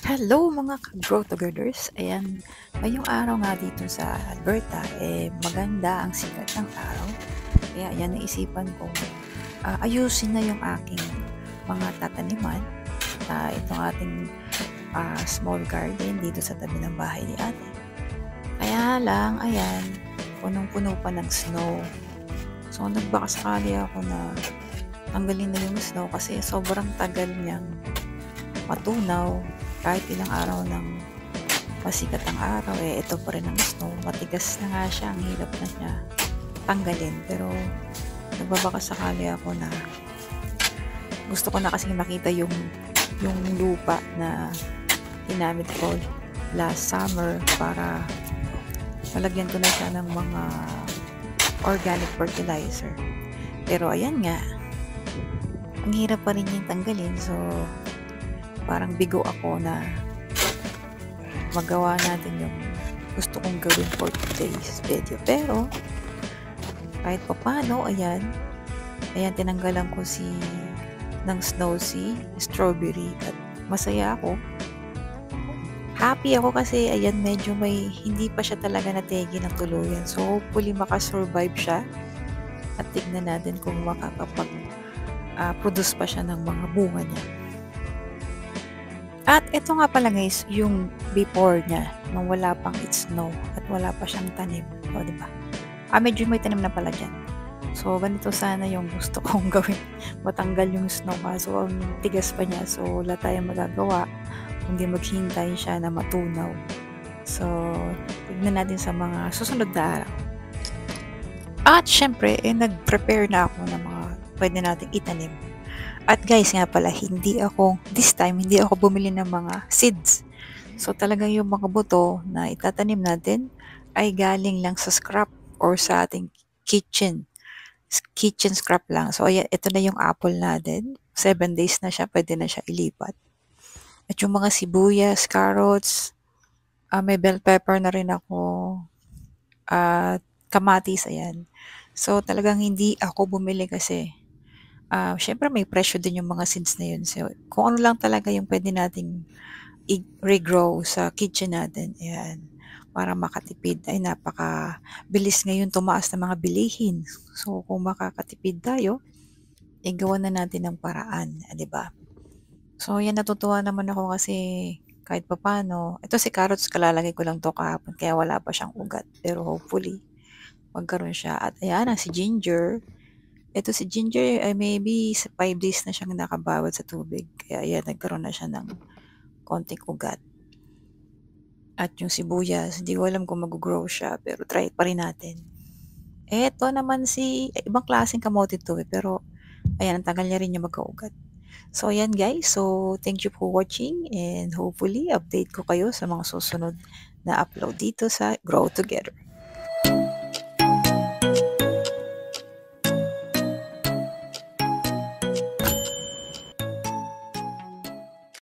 Hello mga ka-grow togethers. Ayan, ngayong araw nga dito sa Alberta, maganda ang sikat ng araw. Kaya ayan, naisipan ko, ayusin na yung aking mga tataniman. Itong ating small garden dito sa tabi ng bahay ni ate. Kaya lang, ayan, punong-puno pa ng snow. So, nagbakasakali ako na tanggalin na yung snow kasi sobrang tagal niyang matunaw. Kahit ilang araw ng masikat ang araw, ito pa rin ang snow. Matigas na nga siya, ang hirap na niya tanggalin. Pero nagbabakasakali ako na gusto ko na kasi makita yung lupa na ginamit ko last summer para malagyan ko na siya ng mga organic fertilizer. Pero ayan nga, ang hirap pa rin yung tanggalin. So parang bigo ako na magawa natin yung gusto kong gawin for today's video. Pero kahit pa paano, ayan, tinanggalan ko ng snow strawberry at masaya ako. Happy ako kasi ayan, medyo hindi pa siya talaga nategi ng tuluyan. So hopefully makasurvive siya at tignan natin kung makakapag-produce pa siya ng mga bunga niya. At ito nga pala guys, yung before niya, nung wala pang snow at wala pa siyang tanim. O, diba? Medyo may tanim na pala dyan. So, ganito sana yung gusto kong gawin. Matanggal yung snow. So, ang tigas pa niya. So, wala tayong magagawa. Hindi maghintay siya na matunaw. So, tignan natin sa mga susunod na araw. At syempre, nag-prepare na ako ng mga pwede nating itanim. At guys, nga pala, this time, hindi ako bumili ng mga seeds. So talagang yung mga buto na itatanim natin ay galing lang sa scrap or sa ating kitchen scrap lang. So ayan, ito na yung apple natin. 7 days na siya, pwede na siya ilipat. At yung mga sibuyas, carrots, may bell pepper na rin ako, at kamatis, ayan. So talagang hindi ako bumili kasi syempre may presyo din yung mga seeds na yun. So, kung ano lang talaga yung pwede nating regrow sa kitchen natin, ayan, para makatipid. Ay, napaka-bilis ngayon tumaas ng mga bilihin. So, kung makakatipid tayo, gawa na natin ng paraan, di ba? So, yan, natutuwa naman ako kasi kahit papano, ito si carrots, kalalagay ko lang to kahapon, kaya wala pa siyang ugat. Pero hopefully, magkaroon siya. At ayan, si ginger. Ito si ginger, maybe sa 5 days na siyang nakabawat sa tubig. Kaya ayan, nagkaroon na siya ng konting ugat. At yung sibuyas, hindi ko alam kung mag-grow siya, pero try pa rin natin. Ito naman ibang klaseng kamote to pero ayan, ang tagal niya rin yung magka-ugat. So ayan guys, so thank you for watching and hopefully update ko kayo sa mga susunod na upload dito sa Grow Together.